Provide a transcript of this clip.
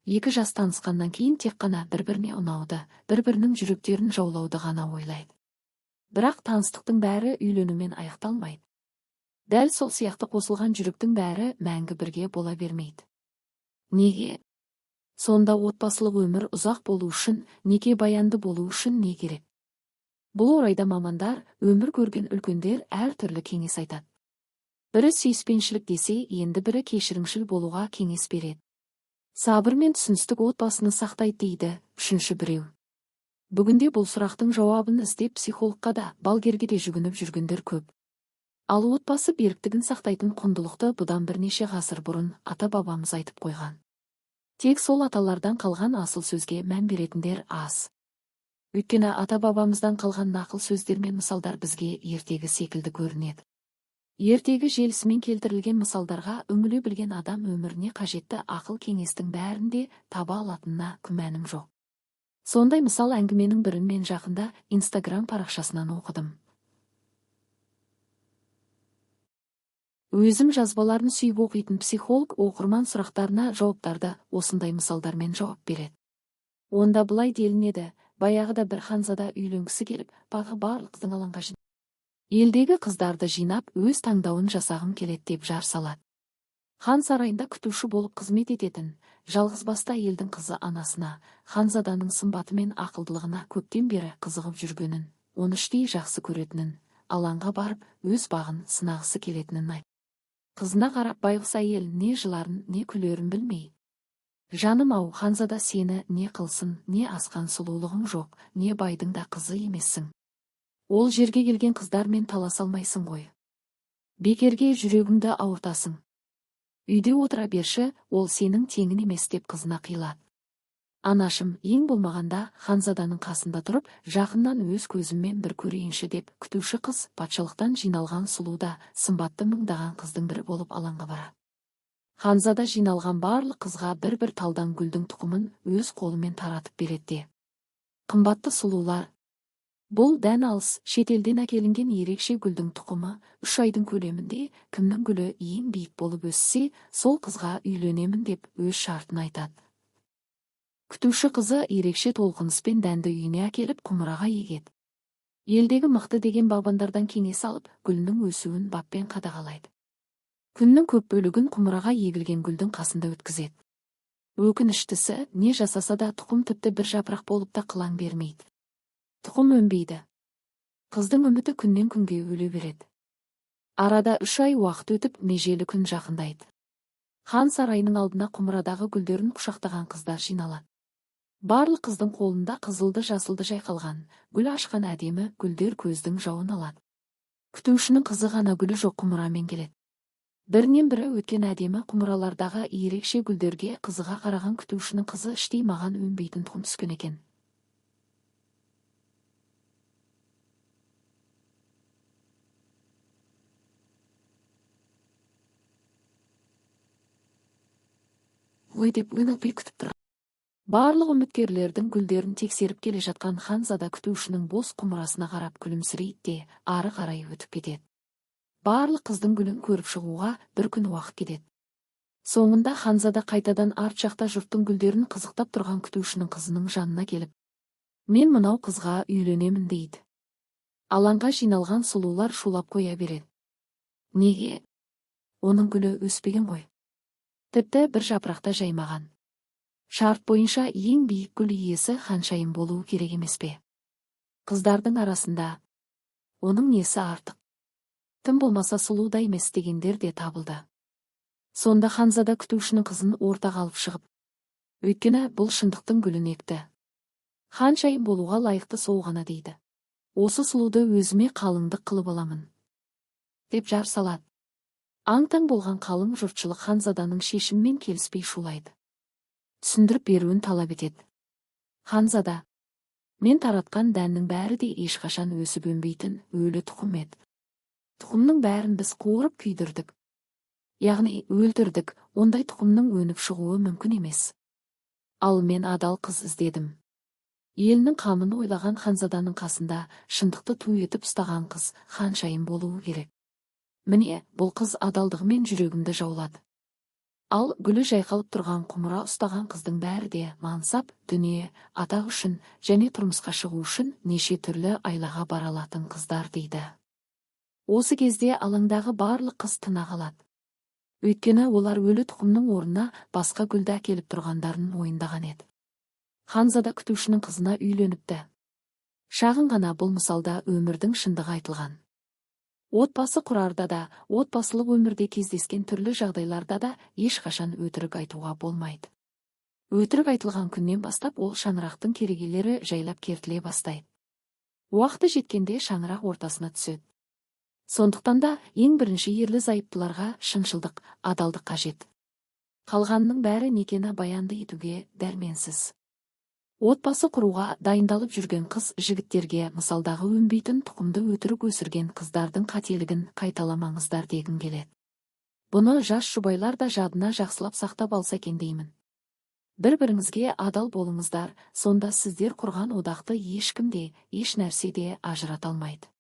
Екі жас танысқаннан кейін тек қана бір-біріне ұнауды, бір-бірінің жүректерін жаулауды ғана ойлайды. Бірақ таныстықтың бәрі үйленумен аяқталмайды. Дәл сол сияқты қосылған жүректің бәрі мәңгі бірге бола бермейді. Неге? Сонда отбасылық өмір ұзақ болу үшін, неке баянды болу үшін не керек? Бұл орайда мамандар, өмір көрген үлкендер әртүрлі кеңес айтады. Бірі сүйіспеншілік десе, енді бірі кешірімшіл болуға кеңес береді. Сабыр мен түсіністік отбасыны сақтайды дейді үшінші біреу. Бүгінде бұл сұрақтың жауабын іздеп психологқа да, балгерге де жүгініп жүргендер көп. Ал отбасы беріктігін сақтайтын құндылықты бұдан бірнеше ғасыр бұрын ата-бабамыз айтып қойған. Тек сол аталардан қалған асыл сөзге мән беретіндер аз. Өйткені ата-бабамыздан қалған нақыл сөздер мен мысалдар бізге ертегі секілді көрінеді. Ертегі желісімен келтірілген мысалдарға үңіле білген адам өміріне қажетті ақыл кеңестің бәрінде таба алатынына күмәнім жоқ. Сондай мысал әңгіменің бірін мен жақында Instagram парақшасынан оқыдым. Өзім жазбаларын сүйіп оқитын психолог оқырман сұрақтарына жауаптарды осындай мысалдармен жауап береді. Онда былай делінеді: баяғыда бір ханзада үйленгісі келіп, барлық қыздың алаңға жиналды. Елдегі қыздарды жинап, өз таңдауын жасағым келеді деп жар салады. Хан сарайында күтуші болып қызмет ететін, жалғызбасты әйелдің қызы анасына, ханзаданың сымбаты мен ақылдылығына көптен бері қызығып жүргенін, оны іштей жақсы көретінін, алаңға барып, өз бағын сынағысы келетінін айтты. Қызына қарап, байғұс әйел не жыларын, не күлерін білмей: жаным-ау, ханзада сені не қылсын, не асқан сұлулығың жоқ, не байдың да қызы емессің. Ол жерге келген қыздармен таласа алмайсың ғой. Бекерге жүрегіңді ауыртасың. Үйде отыра берші, ол сенің теңін емес деп қызына қилады. Анашым, ең болмағанда ханзаданың қасында тұрып, жақыннан өз көзіммен бір көрейінші деп күтуші қыз патшалықтан жиналған сұлуда, сымбатты мыңдаған қыздың бірі болып алаңға барады. Ханзада жиналған барлық қызға бір-бір талдан гүлдің тұқымын өз қолымен таратып береді. Қымбатты сұлулар, бұл дән алыс, шетелден әкелінген ерекше гүлдің тұқымы 3 айдың көлемінде кімнің гүлі ең биік болып өссе, сол қызға үйленемін деп өз шартын айтады. Күтуші қызы ерекше толқыныспен дәнді үйіне әкеліп құмыраға егеді. Елдегі мықты деген бағбандардан кеңес алып, гүлінің өсуін баппен қадағалайды. Күннің көп бөлігін құмыраға егілген гүлдің қасында өткізеді. Өкініштісі, не жасаса да тұқым тіпті бір жапырақ болып та қылаң бермейді. Тұқым өнбейді. Қыздың үміті күннен күнге өле береді. Арада 3 ай уақыт өтіп, межелі күн жақындайды. Хан сарайының алдына құмырадағы гүлдерін құшақтаған қыздар жиналады. Барлық қыздың қолында қызылды жасылды жайқалған, гүл ашқан әдемі гүлдер көздің жауын алады. Күтушінің қызы ғана гүлі жоқ құмырамен келеді. Бірінен бірі өткен әдемі құмыралардағы ерекше гүлдерге қызыға қараған күтушінің қызы іштей маған өнбейтін тұқым түскен екен. Ой деп үй күтіп тұр. Барлық үміткерлердің гүлдерін тексеріп келе жатқан ханзада күтушінің бос құмырасына қарап күлімсірейді де ары қарай өтіп кетеді. Барлық қыздың гүлін көріп шығуға бір күн уақыт кетеді. Соңында ханзада қайтадан арт жақта жұрттың гүлдерін қызықтап тұрған күтушінің қызының жанына келіп: мен мынау қызға үйленемін дейді. Алаңға жиналған сұлулар шулап қоя береді. Неге? Оның гүлі өспеген ғой. Тіпті бір жапырақта жаймаған. Шарт бойынша ең биік гүл иесі ханшайым болуы керек емес пе? Қыздардың арасында оның несі артық? Тым болмаса сұлу да емес дегендер де табылды. Сонда ханзада күтушінің қызын ортаға алып шығып: өйткені бұл шындықтың гүлін екті. Ханшайым болуға лайықты сол ғана дейді. Осы сұлуды өзіме қалыңдық қылып аламын деп жар салады. Аң-таң болған қалың жұртшылық ханзаданың шешіммен келіспей шулайды. Түсіндіріп беруін талап етеді. Ханзада, мен таратқан дәннің бәрі де ешқашан өсіп өнбейтін өлі тұқым еді. Тұқымның бәрін біз қуырып күйдірдік. Яғни өлтірдік, ондай тұқымның өніп шығуы мүмкін емес. Ал мен адал қыз іздедім. Елінің қамын ойлаған ханзаданың қасында шындықты ту етіп ұстаған қыз ханшайым болуы керек. Міне, бұл қыз адалдығымен жүрегімді жаулады. Ал гүлі жайқалып тұрған құмыра ұстаған қыздың бәрі де мансап, дүние, атақ үшін және тұрмысқа шығу үшін неше түрлі айлаға бара алатын қыздар дейді. Осы кезде алаңдағы барлық қыз тына қалады. Өйткені олар өлі тұқымның орнына басқа гүлді әкеліп тұрғандарын ойындаған еді. Ханзада күтушінің қызына үйленіпті. Шағын ғана бұл мысалда өмірдің шындығы айтылған. Отбасы құрарда да, отбасылық өмірде кездескен түрлі жағдайларда да ешқашан өтірік айтуға болмайды. Өтірік айтылған күннен бастап ол шаңырақтың керегелері жайлап кертіле бастайды. Уақыты жеткенде шаңырақ ортасына түседі. Сондықтан да ең бірінші ерлі зайыптыларға шыншылдық, адалдық қажет. Қалғанның бәрі некені баянды етуге дәрменсіз. Отбасы құруға дайындалып жүрген қыз жігіттерге мысалдағы өнбейтін тұқымды өтірік өсірген қыздардың қателігін қайталамаңыздар дегім келеді. Бұны жас жұбайлар да жадына жақсылап сақтап алса екен деймін. Бір-біріңізге адал болыңыздар, сонда сіздер құрған одақты ешкім де, еш нәрсе де ажырата алмайды.